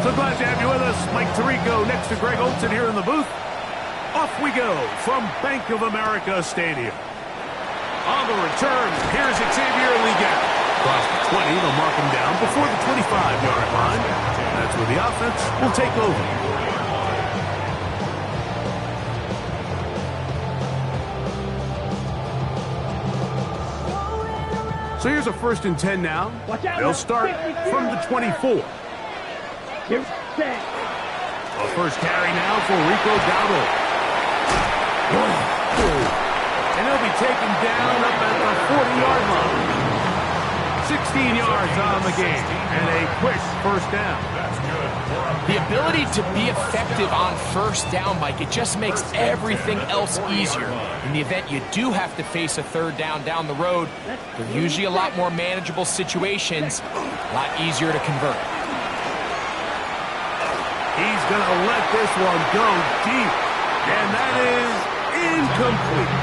So glad to have you with us. Mike Tirico next to Greg Olson here in the booth. Off we go from Bank of America Stadium. On the return, here's Xavier Legette. Across the 20, they'll mark him down before the 25-yard line. That's where the offense will take over. So here's a 1st and 10 now. They'll start from the 24. A first carry now for Rico Dowdle. And he'll be taken down up at the 40-yard line. 16 yards on the game and a quick first down. The ability to be effective on first down, Mike, it just makes everything else easier. In the event you do have to face a 3rd down the road, they're usually a lot more manageable situations, a lot easier to convert. He's going to let this one go deep, and that is incomplete.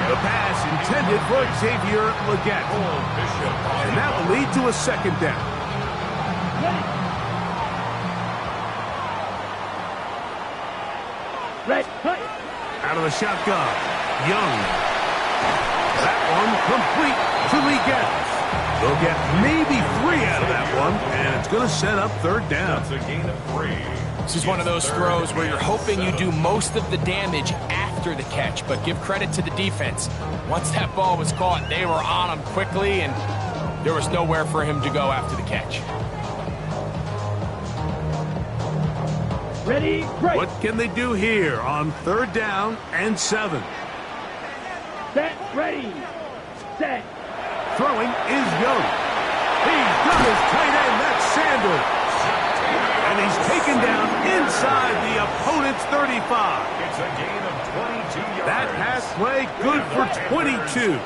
The pass intended for Xavier Legette. And that will lead to a 2nd down. Out of the shotgun, Young. That one complete to Legette. They'll get maybe 3 out of that one, and it's going to set up 3rd down. That's a gain of 3. This is one of those throws where you're hoping you do most of the damage after the catch, but give credit to the defense. Once that ball was caught, they were on him quickly, and there was nowhere for him to go after the catch. Ready, break. What can they do here on 3rd down and 7? Set, ready, set. Throwing is Young. He's got his tight end, that's Sanders. And he's taken down inside the opponent's 35. It's a gain of 22 yards. That pass play good for 22.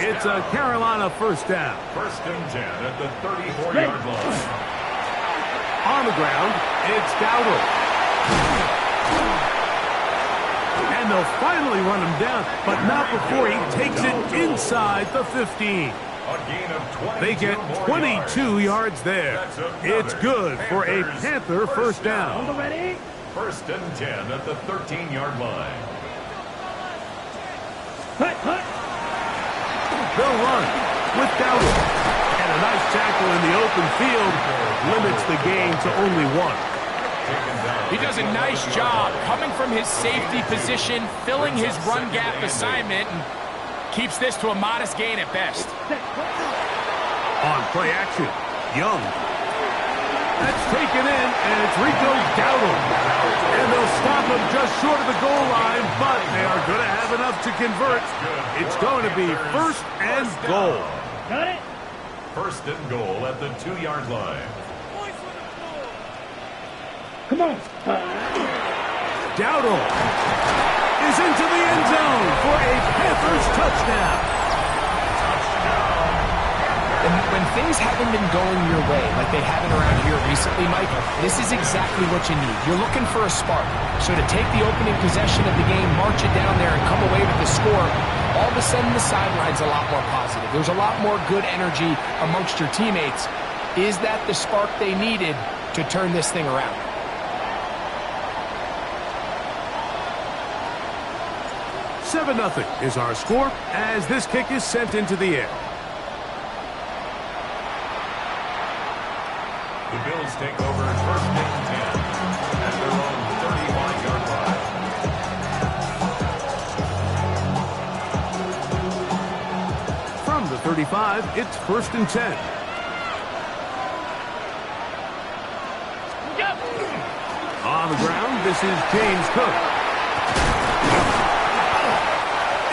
It's a Carolina 1st down. 1st and 10 at the 34-yard line. On the ground, it's Dowdle. And they'll finally run him down, but not before he takes it inside the 15. They get 22 yards there. It's good for a Panther 1st down. 1st and 10 at the 13-yard line. They'll run with Dowdle. And a nice tackle in the open field limits the gain to only 1. He does a nice job coming from his safety position, filling his run gap assignment, and keeps this to a modest gain at best. On play action, Young. That's taken in, and it's Rico Dowdle. And they'll stop him just short of the goal line, but they are going to have enough to convert. It's going to be 1st and goal. Got it? 1st and goal at the 2-yard line. Come on. Dowdle is into the end zone for a Panthers touchdown. And when things haven't been going your way, like they haven't around here recently, Mike, this is exactly what you need. You're looking for a spark. So to take the opening possession of the game, march it down there, and come away with the score, all of a sudden the sideline's a lot more positive. There's a lot more good energy amongst your teammates. Is that the spark they needed to turn this thing around? 7-0 is our score as this kick is sent into the air. The Bills take over 1st and 10 at their own 35-yard line. From the 35, it's 1st and 10. On the ground, this is James Cook.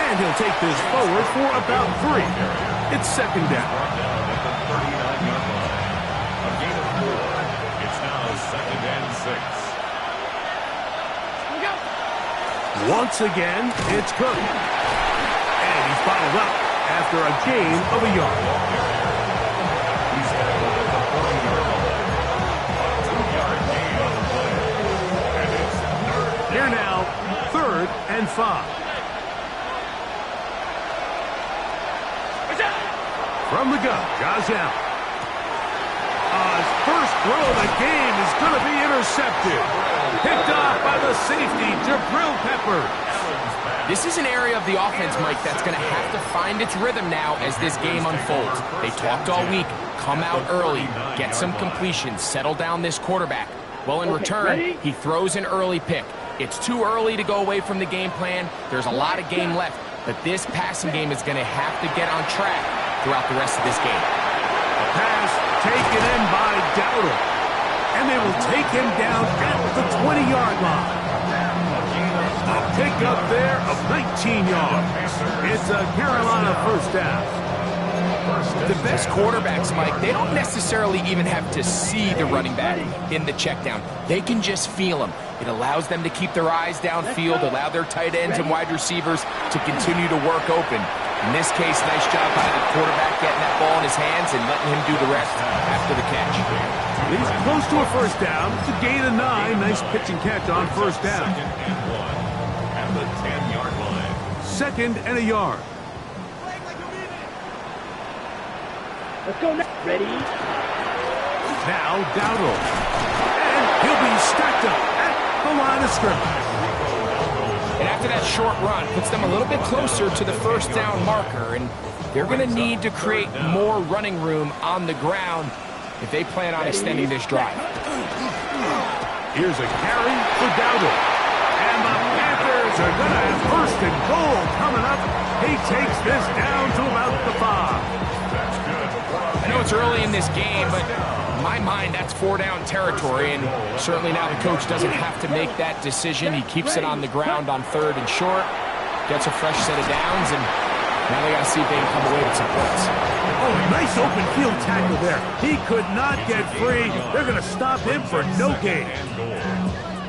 And he'll take this forward for about 3. It's 2nd down. Brought down at the 39-yard line. A gain of 4. It's now 2nd and 6. Once again, it's Cook. And he's bottled up after a gain of a yard. He's tackled at the 40-yard line. A 2-yard gain on the play. And it's 3rd. Here now, 3rd and 5. From the gun, Josh Allen. First throw of the game is going to be intercepted. Picked off by the safety, Jabril Peppers. This is an area of the offense, Mike, that's going to have to find its rhythm now as this game unfolds. They talked all week. Come out early, get some completions, settle down this quarterback. Well, in return, he throws an early pick. It's too early to go away from the game plan. There's a lot of game left, but this passing game is going to have to get on track throughout the rest of this game. A pass taken in by Dowdle, and they will take him down at the 20-yard line. A pick up there of 19 yards. It's a Carolina first down. The best quarterbacks, Mike, they don't necessarily even have to see the running back in the check down. They can just feel him. It allows them to keep their eyes downfield, allow their tight ends and wide receivers to continue to work open. In this case, nice job by the quarterback getting that ball in his hands and letting him do the rest after the catch. He's close to a first down. It's a gain of 9. Nice pitch and catch on first down. Second and 1 at the 10-yard line. Second and a yard. Let's go now. Ready? Now Dowdle. And he'll be stacked up at the line of scrimmage. And after that short run, puts them a little bit closer to the first down marker, and they're going to need to create more running room on the ground if they plan on extending this drive. Here's a carry for Dowdle. And the Panthers are going to have first and goal coming up. He takes this down to about the 5. I know it's early in this game, but in my mind, that's 4-down territory, and certainly now the coach doesn't have to make that decision. He keeps it on the ground on 3rd and short, gets a fresh set of downs, and now they got to see if they can come away with some points. Oh, nice open field tackle there. He could not get free. They're going to stop him for no gain.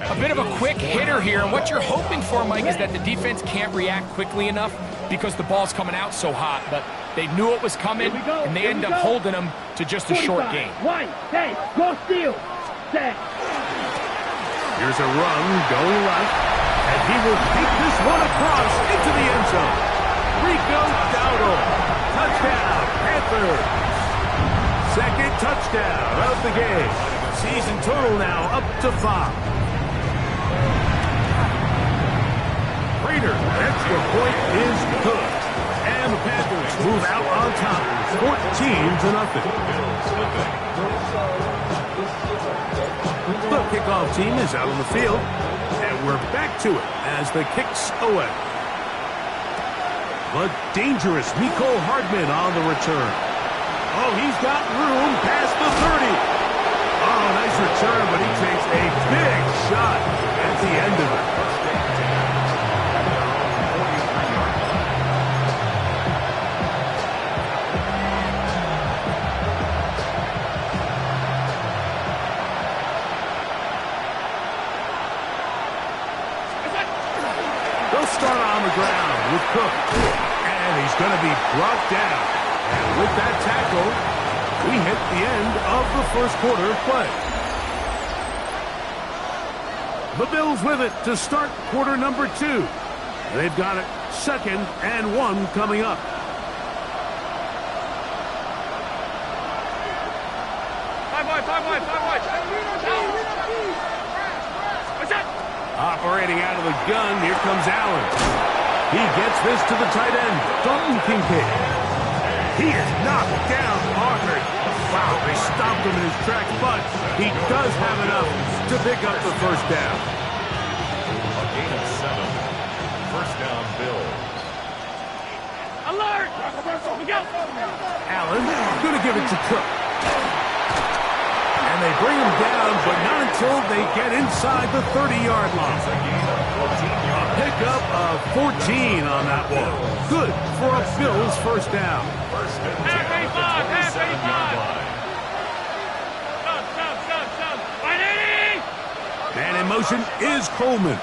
A bit of a quick hitter here, and what you're hoping for, Mike, is that the defense can't react quickly enough because the ball's coming out so hot, but they knew it was coming, and they end up holding them to just a short game. One, hey, go steal. Set. Here's a run going left, and he will take this one across into the end zone. Rico Dowdle, touchdown, Panthers. Second touchdown of the game. Season total now up to 5. Raiders, extra point is good. And the Panthers move out on top, 14-0. The kickoff team is out on the field, and we're back to it as the kick's away. The dangerous Mecole Hardman on the return. Oh, he's got room past the 30. Oh, nice return, but he takes a big shot at the end of it. Start on the ground with Cook, and he's going to be brought down. And with that tackle, we hit the end of the first quarter of play. The Bills with it to start quarter number 2. They've got it 2nd and 1 coming up. Operating out of the gun, here comes Allen. He gets this to the tight end, Dalton Kincaid. He is knocked down hard. Wow, they stopped him in his tracks, but he does have enough to pick up the first down. A gain of 7. First down, Bills. Alert! Allen going to give it to Cook. And they bring him down, but not until they get inside the 30-yard line. A pickup of 14 on that one. Good for a Bills first down. And in motion is Coleman.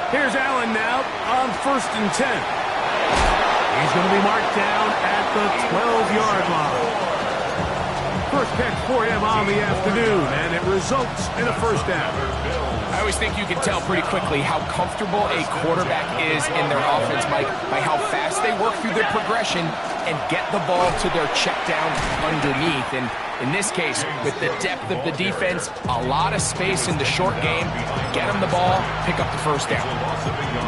Here's Allen now on 1st and 10. He's going to be marked down at the 12-yard line. First catch for him on the afternoon, and it results in a first down. I always think you can tell pretty quickly how comfortable a quarterback is in their offense, Mike, by how fast they work through their progression and get the ball to their check down underneath. And in this case, with the depth of the defense, a lot of space in the short game, get him the ball, pick up the first down.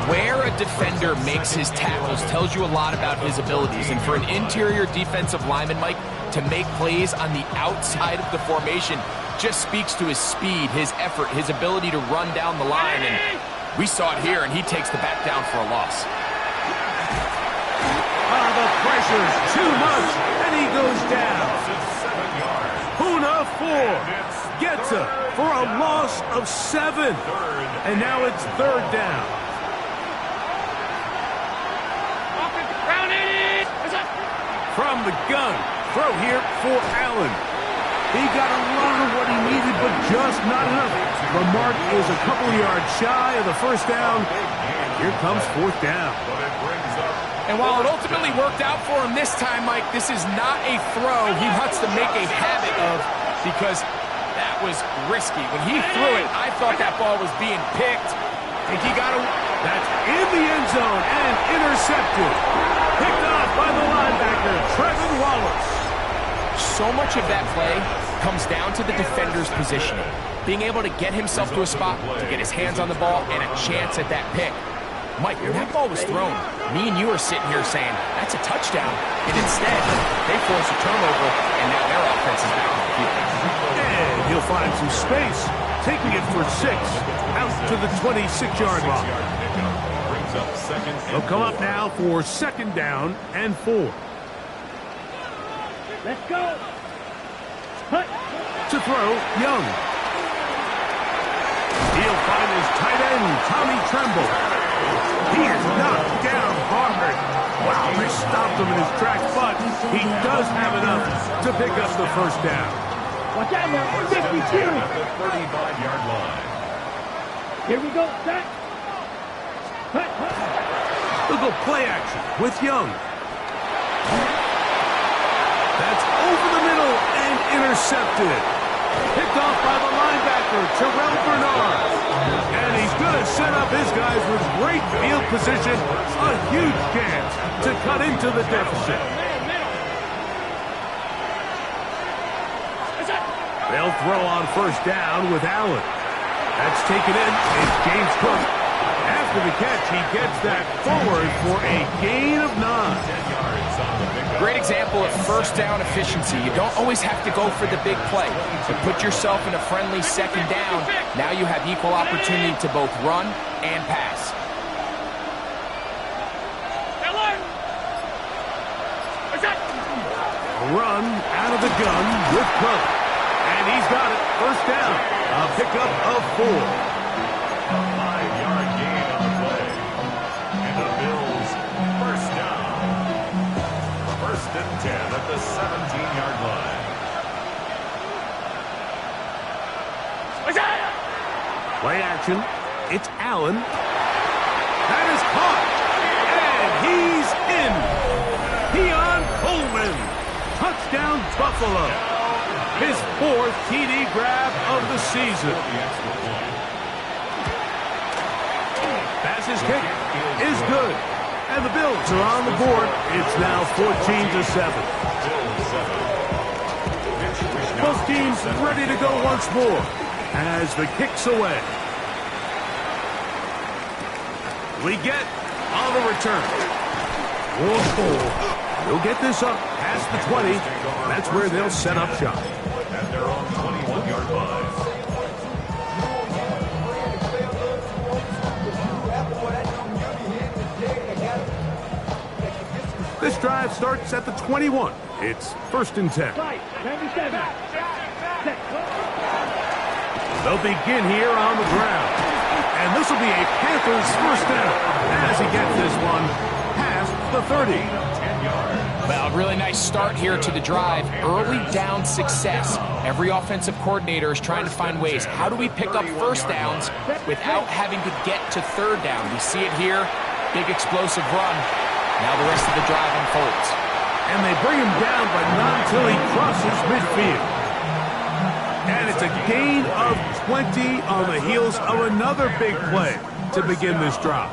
Where a defender makes his tackles tells you a lot about his abilities. And for an interior defensive lineman, Mike, to make plays on the outside of the formation just speaks to his speed, his effort, his ability to run down the line. And we saw it here, and he takes the back down for a loss. The pressure's too much, and he goes down. Puna 4 gets it for a loss of 7. And now it's third down. From the gun, throw here for Allen. He got a lot of what he needed, but just not enough. The mark is a couple yards shy of the first down. And here comes fourth down. And while it ultimately worked out for him this time, Mike, this is not a throw he wants to make a habit of, because that was risky. When he threw it, I thought that ball was being picked. And he got a... That's in the end zone and intercepted. Picked off by the linebacker, Trevin Wallace. So much of that play comes down to the defender's positioning. Being able to get himself to a spot, to get his hands on the ball, and a chance at that pick. Mike, when that ball was thrown, me and you are sitting here saying, that's a touchdown. And instead, they force a turnover, and now their offense is back on the field. And he'll find some space, taking it for 6, out to the 26-yard line. They'll come up now for second down and 4. Let's go. Hut. To throw, Young. He'll find his tight end, Tommy Tremble. He is knocked down hard. Wow, they stopped him in his tracks, but he does have enough to pick up the first down. Watch out now. 52. The 35-yard line. Here we go. Set. Hut, hut. They'll go play action with Young. That's over the middle and intercepted. Picked off by the linebacker, Terrell Bernard. And he's going to set up his guys with great field position. A huge chance to cut into the deficit. They'll throw on first down with Allen. That's taken in. It's James Cook. After the catch, he gets that forward for a gain of 9. Great example of first down efficiency. You don't always have to go for the big play. To put yourself in a friendly second down, now you have equal opportunity to both run and pass. A run out of the gun with Cook. And he's got it. First down. A pickup of 4. 5-yard gain on the play. And the Bills first down. First and 10 at the 17-yard line. Play action. It's Allen. That is caught. And he's in. Keon Coleman. Touchdown Buffalo. His 4th TD grab of the season. Pass kick is good. And the Bills are on the board. It's now 14-7. Both teams ready to go once more as the kick's away. We get on the return. Whoa. He'll get this up past the 20. That's where they'll set up shop. At their own 21-yard line. This drive starts at the 21. It's first and 10. They'll begin here on the ground. And this will be a Panthers first down as he gets this one past the 30. 10 yards. Well, really nice start here to the drive. Early down success. Every offensive coordinator is trying to find ways. How do we pick up first downs without having to get to third down? We see it here. Big explosive run. Now the rest of the drive unfolds. And they bring him down, but not until he crosses midfield. And it's a gain of 20 on the heels of another big play to begin this drive.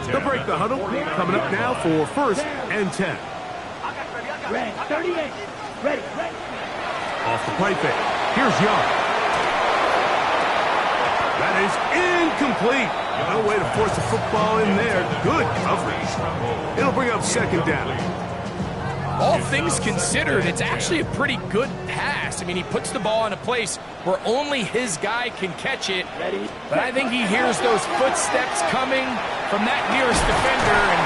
They'll break the huddle. Coming up now for 1st and 10. Red, 38. Ready. Off the play fake. Here's Young. That is incomplete. No way to force the football in there. Good coverage. It'll bring up 2nd down. All things considered, it's actually a pretty good pass. I mean, he puts the ball in a place where only his guy can catch it. But I think he hears those footsteps coming from that nearest defender, and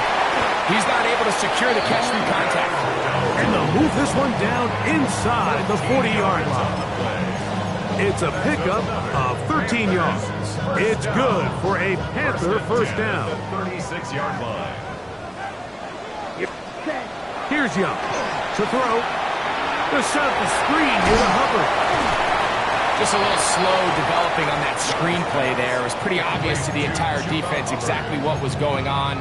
he's not able to secure the catch through contact. And they'll move this one down inside the 40-yard line. It's a pickup of 13 yards. It's good for a Panther 1st down. 36-yard line. Here's Young to throw. To set up the screen with a Hubbard. Just a little slow developing on that screenplay there. It was pretty obvious to the entire defense exactly what was going on.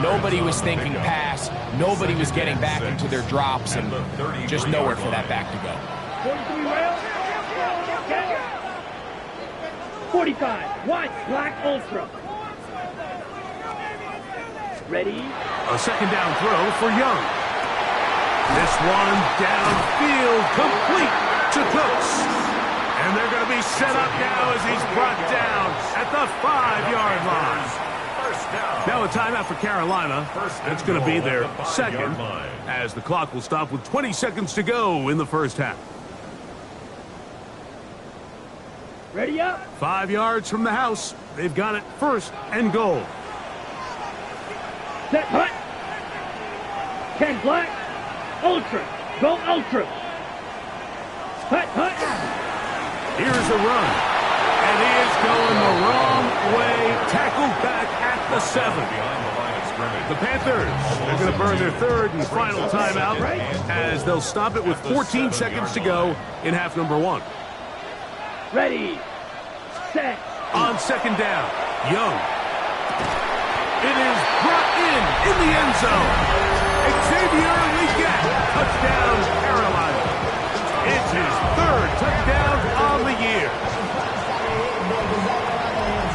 Nobody was thinking pass. Nobody was getting back into their drops, and just nowhere for that back to go. 43 rail. 45. White, black, ultra. Ready. A 2nd down throw for Young. This one downfield, complete to Cooks. And they're going to be set up now as he's brought down at the 5-yard line. Now a timeout for Carolina. That's going to be their 2nd, as the clock will stop with 20 seconds to go in the 1st half. Ready up. 5 yards from the house. They've got it 1st and goal. Set hut. 10 black. Ultra. Go ultra. Hut. Here's a run. And he is going the wrong way. Tackled back at the 7. The Panthers, they're going to burn their 3rd and final timeout as they'll stop it with 14 seconds to go in half number 1. Ready. Set. On 2nd down, Young. It is brought in the end zone. Xavier Legette, touchdown Carolina. It's his 3rd touchdown on the year.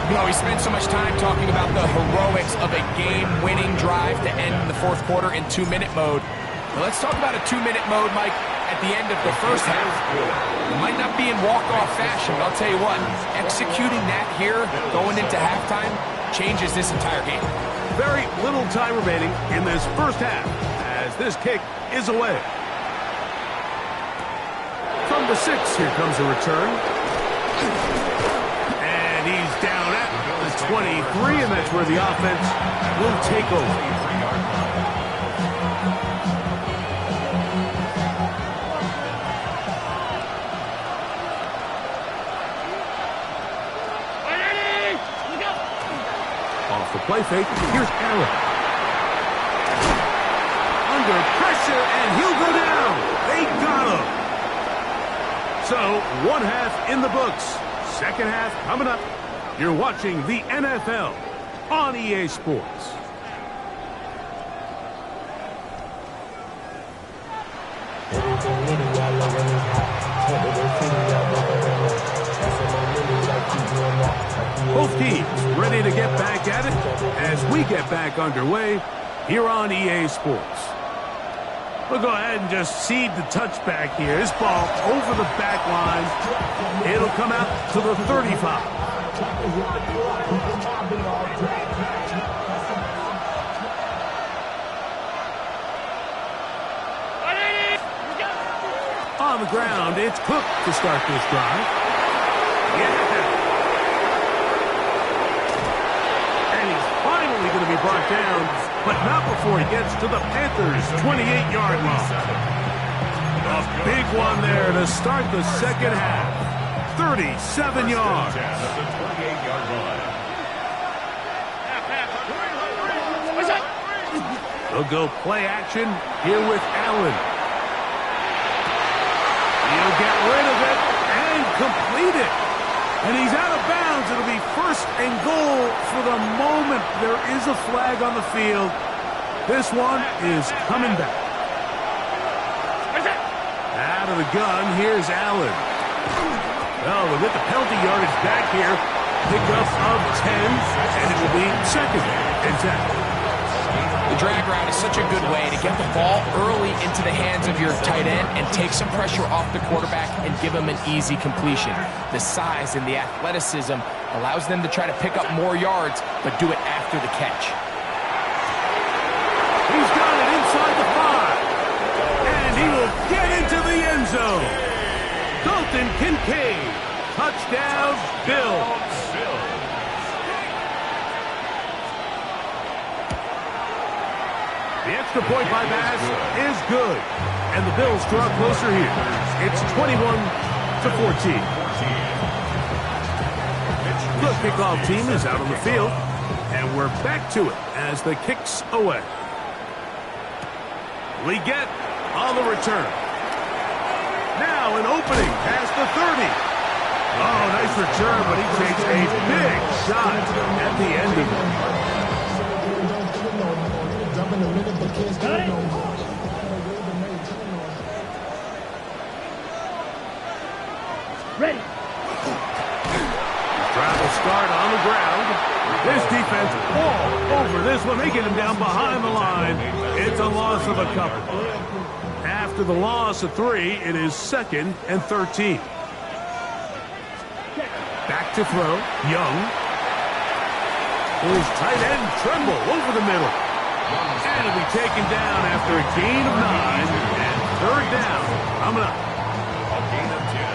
You know, we spent so much time talking about the heroics of a game-winning drive to end in the 4th quarter in 2-minute mode. Well, let's talk about a 2-minute mode, Mike, at the end of the 1st half. It might not be in walk-off fashion, but I'll tell you what, executing that here, going into halftime, changes this entire game. Very little time remaining in this 1st half as this kick is away. From the 6, here comes a return. And he's down at the 23, and that's where the offense will take over. Off the play fake, here's Allen. Under pressure, and he'll go down. They got him. So, 1 half in the books. 2nd half coming up. You're watching the NFL on EA Sports. Both teams ready to get back at it as we get back underway here on EA Sports. We'll go ahead and just cede the touchback here. This ball over the back line. It'll come out to the 35. On the ground, it's Cook to start this drive. And he's finally going to be brought down, but not before he gets to the Panthers' 28-yard line. A big one there to start the 2nd half. 37 yards. They'll go play action here with Allen. He'll get rid of it and complete it. And he's out of bounds. It'll be 1st and goal for the moment. There is a flag on the field. This one is coming back. Out of the gun, here's Allen. They'll get the penalty yardage back here. Pickup of 10, and it will be second and 10. The drag route is such a good way to get the ball early into the hands of your tight end and take some pressure off the quarterback and give him an easy completion. The size and the athleticism allows them to try to pick up more yards, but do it after the catch. He's got it inside the 5, and he will get into the end zone. Dalton Kincaid, touchdown, Bills. The extra point by Bass is good, and the Bills draw closer here. It's 21-14. The kickoff team is out on the field, and we're back to it as the kick's away. Leggett on the return. Now an opening past the 30. Oh, nice return, but he takes a big shot at the end of it. Ready. Drive will start on the ground. This defense all over this one. They get him down behind the line. It's a loss of a couple. After the loss of 3, it is 2nd and 13. Back to throw. Young. His tight end Tremble over the middle. And it'll be taken down after a gain of 9 and 3rd down. Coming up.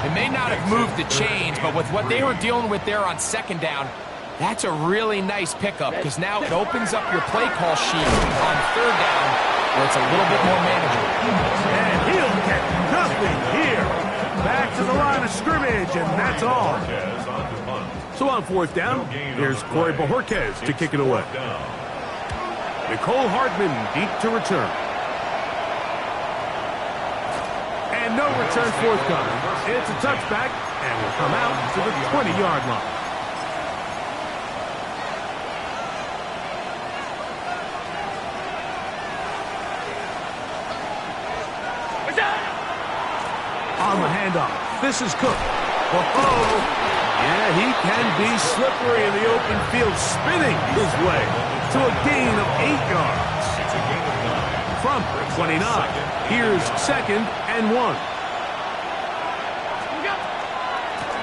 They may not have moved the chains, but with what they were dealing with there on 2nd down, that's a really nice pickup because now it opens up your play call sheet on 3rd down where it's a little bit more manageable. And he'll get nothing here. Back to the line of scrimmage, and that's all. So on 4th down, here's Corey Bojorquez to kick it away. Nicole Hardman deep to return. And no return forthcoming. It's a touchback, and will come out to the 20-yard line. On the handoff, this is Cook. Whoa! Yeah, he can be slippery in the open field, spinning his way to a gain of 8 yards. From 29, here's 2nd and 1.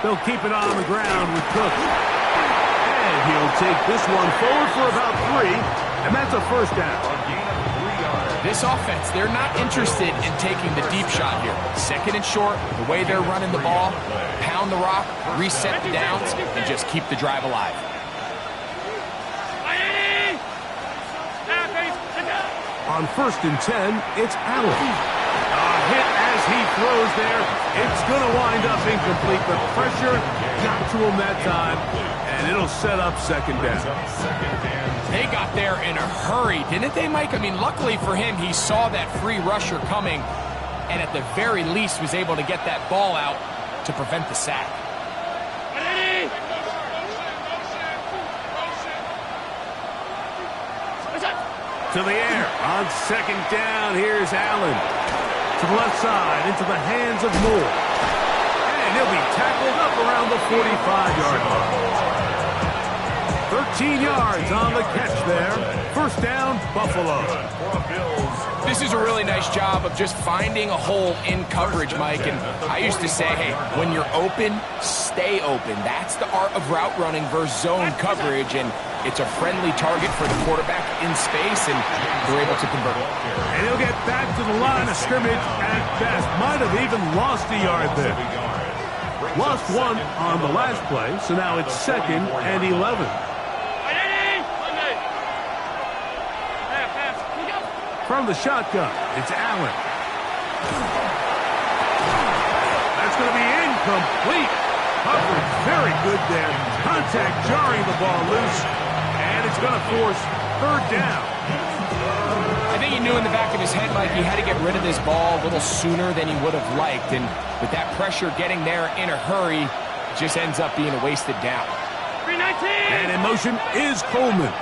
They'll keep it on the ground with Cook. And he'll take this one forward for about 3, and that's a 1st down. This offense, they're not interested in taking the deep shot here. 2nd and short, the way they're running the ball, pound the rock, reset the downs, and just keep the drive alive. On 1st and 10, it's Allen. A hit as he throws there. It's going to wind up incomplete. The pressure got to him that time, and it'll set up 2nd down. They got there in a hurry, didn't they, Mike? I mean, luckily for him, he saw that free rusher coming, and at the very least was able to get that ball out to prevent the sack. To the air on 2nd down. Here's Allen to the left side into the hands of Moore, and he'll be tackled up around the 45-yard line. 13 yards on the catch there. 1st down, Buffalo. This is a really nice job of just finding a hole in coverage, Mike. And I used to say, hey, when you're open, stay open. That's the art of route running versus zone coverage. And it's a friendly target for the quarterback in space, and they're able to convert it. And he'll get back to the line of scrimmage at best. Might have even lost a yard there. Lost 1 on the last play, so now it's 2nd and 11. From the shotgun, it's Allen. That's going to be incomplete. Coverage very good there. Contact jarring the ball loose, and it's going to force 3rd down. I think he knew in the back of his head, Mike, he had to get rid of this ball a little sooner than he would have liked. And with that pressure getting there in a hurry, it just ends up being a wasted down. 319! And in motion is Coleman.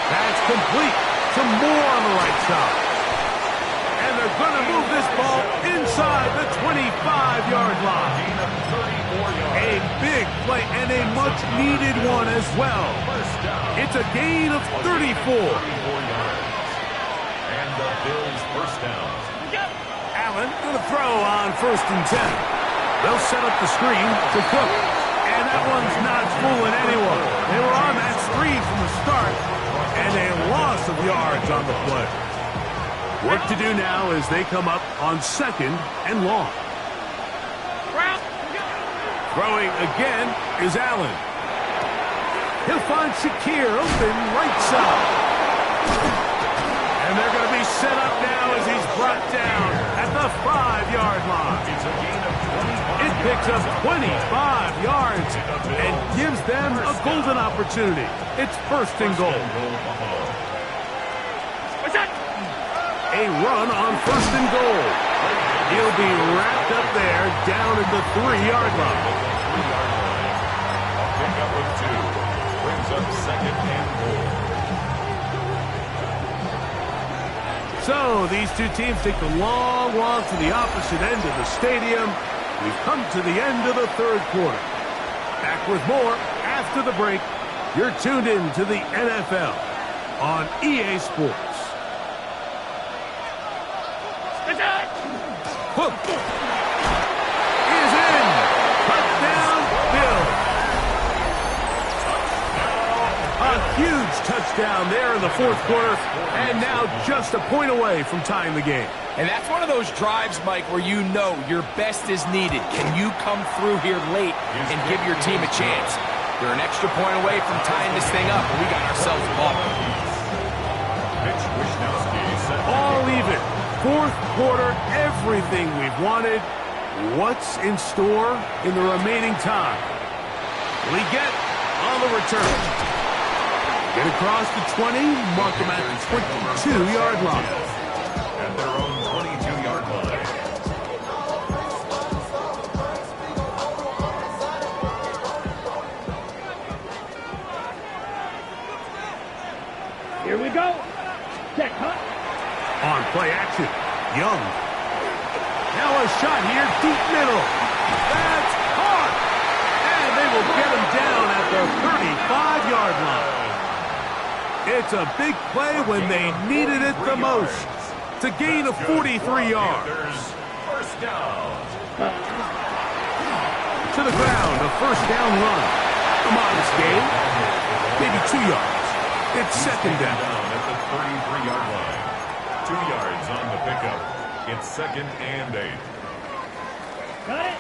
That's complete to Moore on the right side. And they're going to move this ball inside 5-yard line. Gain of 34 yards. A big play and a much-needed one as well. First down. It's a gain of 34. 34 yards. And the Bills first down. Allen going to throw on 1st and 10. They'll set up the screen to Cook. And that one's not fooling anyone. They were on that screen from the start, and a loss of yards on the play. Work to do now as they come up on 2nd and long. Throwing again is Allen. He'll find Shakir open right side. And they're going to be set up now as he's brought down at the 5-yard line. It's a gain of 25. It picks up 25 yards and gives them a golden opportunity. It's 1st and goal. A run on 1st and goal. He'll be wrapped up there down at the 3-yard line. A pickup of 2. Brings up 2nd and goal. So these two teams take the long walk to the opposite end of the stadium. We've come to the end of the 3rd quarter. Back with more after the break. You're tuned in to the NFL on EA Sports. Hook is in. Touchdown, Bills. A huge touchdown there in the 4th quarter, and now just a point away from tying the game. And that's one of those drives, Mike, where you know your best is needed. Can you come through here late and give your team a chance? They're an extra point away from tying this thing up, and we got ourselves a ball. Mitch Wishnowsky set. All even. 4th quarter, everything we've wanted. What's in store in the remaining time? Liggett on the return. Get across the 20, mark them at the 22-yard line. At their own 22-yard line. Here we go. Check, huh? On play action, Young. Now a shot here, deep middle. That's caught. And they will get him down at the 35-yard line. It's a big play when they needed it the most. To gain of 43 yards. First down. To the ground, a 1st down run. A modest gain, maybe 2 yards. It's 2nd down. At the 33-yard line. 2 yards on the pickup. It's 2nd and 8. Got it.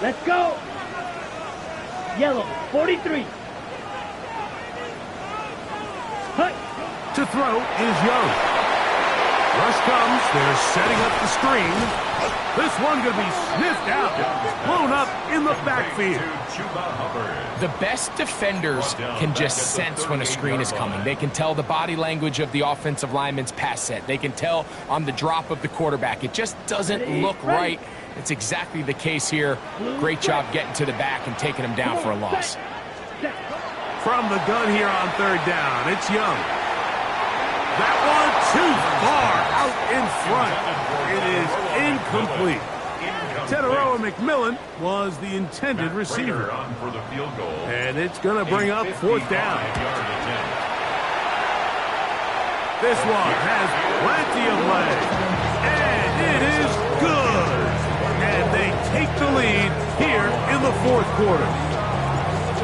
Let's go. Yellow, 43. Hut. To throw is Young. Rush comes. They're setting up the screen. This one going to be sniffed out. Blown up in the backfield. The best defenders can just sense when a screen is coming. They can tell the body language of the offensive lineman's pass set. They can tell on the drop of the quarterback. It just doesn't look right. It's exactly the case here. Great job getting to the back and taking him down for a loss. From the gun here on 3rd down, it's Young. That one too far out in front. It is incomplete. Teteroa McMillan was the intended receiver. For the field goal. And it's going to bring up 4th down. This one has plenty of legs. And it is good. And they take the lead here in the 4th quarter.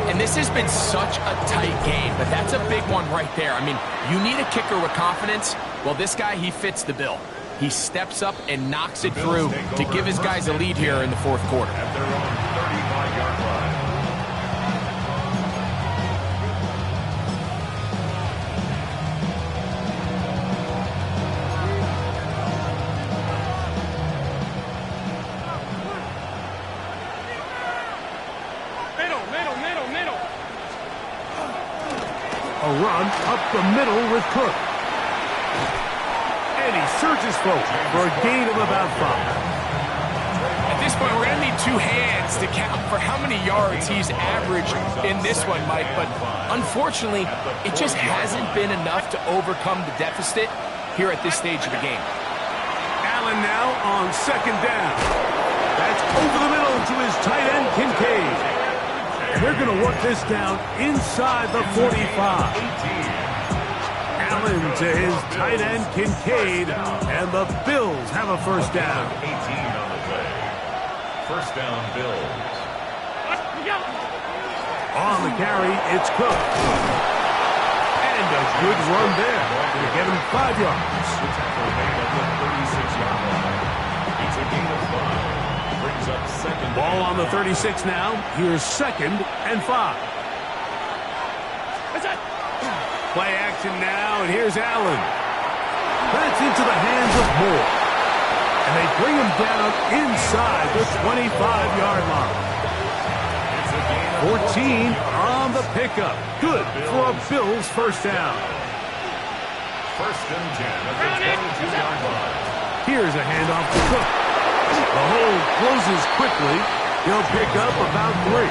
And this has been such a tight game, but that's a big one right there. I mean, you need a kicker with confidence. Well, this guy, he fits the bill. He steps up and knocks it through to give his guys a lead here in the 4th quarter. At their own 35-yard line. A run up the middle with Cook. And he searches folks for a gain of about 5. At this point, we're going to need 2 hands to count for how many yards he's averaged in this one, Mike. But unfortunately, it just hasn't been enough to overcome the deficit here at this stage of the game. Allen now on second down. That's over the middle to his tight end, Kincaid. And they're going to work this down inside the 45. Allen to his tight end, Kincaid, and the Bills have a first down. 18 on the play. First down, Bills. On the carry, it's Cook. And a good run there. Going to get him 5 yards. The tackle made at the 36-yard line. It's a gain of 5. Brings up second. Ball on the 36 now. Here's 2nd and 5. Play action now, and here's Allen. That's into the hands of Moore. And they bring him down inside the 25-yard line. 14 on the pickup. Good for a Bills first down. First and 10 at the 22-yard line. Here's a handoff to Cook. The hole closes quickly. He'll pick up about 3.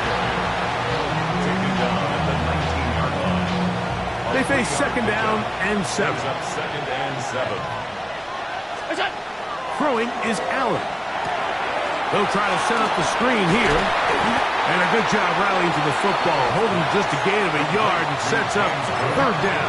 Taken down at the 19-yard line. They face second down and 7. Brings up second and 7. Throwing is Allen. They'll try to set up the screen here. And a good job rallying to the football. Holding just a gain of a yard and sets up 3rd down.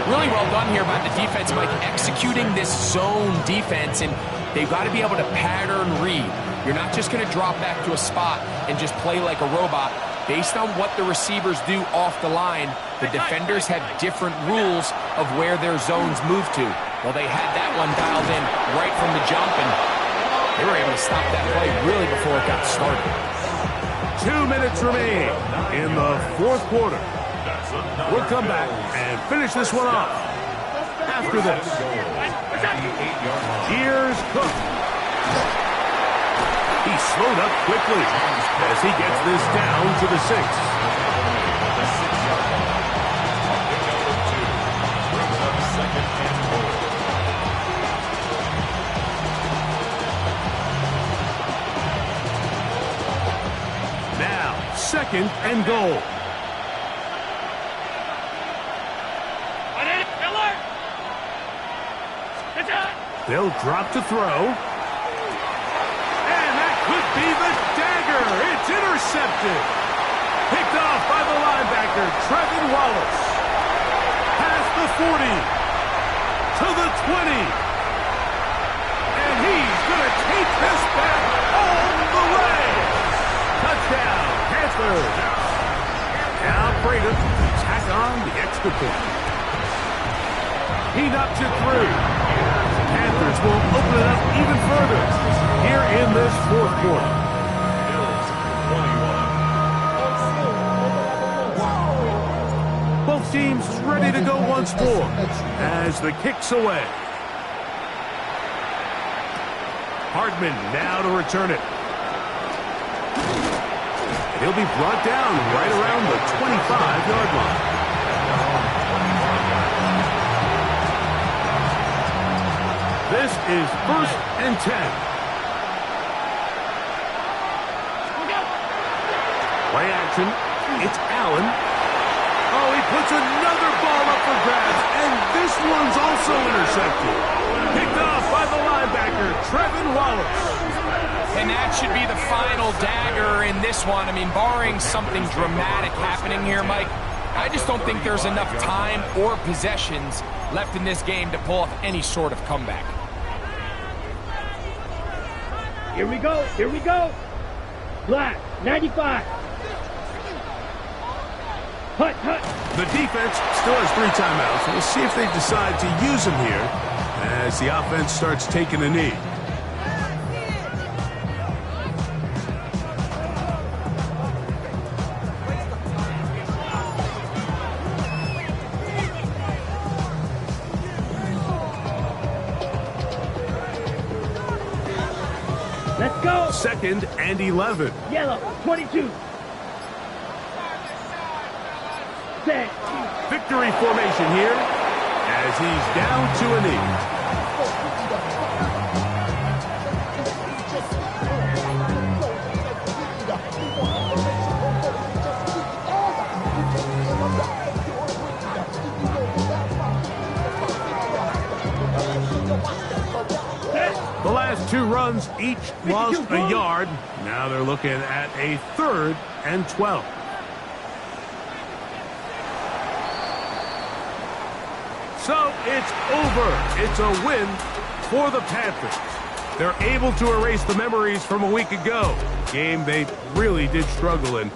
Really well done here by the defense, Mike, executing this zone defense, and they've got to be able to pattern read. You're not just going to drop back to a spot and just play like a robot. Based on what the receivers do off the line, the defenders have different rules of where their zones move to. Well, they had that one dialed in right from the jump, and they were able to stop that play really before it got started. 2 minutes remain in the 4th quarter. We'll come back and finish this one off after this. Here's Cook. He slowed up quickly as he gets this down to the 6. The 6-yard line. Number 2 brings up second and goal. Now, 2nd and goal. They'll drop to throw. And that could be the dagger. It's intercepted. Picked off by the linebacker, Trevin Wallace. Past the 40. To the 20. And he's going to take this back all the way. Touchdown, Panthers. Now Prater tack on the extra point. He knocks it through. Panthers will open it up even further here in this 4th quarter. Bills 21. Both teams ready to go once more as the kick's away. Hardman now to return it. He'll be brought down right around the 25-yard line. This is 1st and 10. Play action. It's Allen. Oh, he puts another ball up for grabs, and this one's also intercepted. Picked off by the linebacker, Trevin Wallace. And that should be the final dagger in this one. I mean, barring something dramatic happening here, Mike, I just don't think there's enough time or possessions left in this game to pull off any sort of comeback. Here we go. Here we go. Black, 95. Hut, hut. The defense still has 3 timeouts. We'll see if they decide to use them here as the offense starts taking a knee. Let's go. 2nd and 11. Yellow, 22. Set. Victory formation here as he's down to a knee. The last two runs each lost a yard. Now they're looking at a 3rd and 12. So it's over. It's a win for the Panthers. They're able to erase the memories from a week ago. Game they really did struggle in.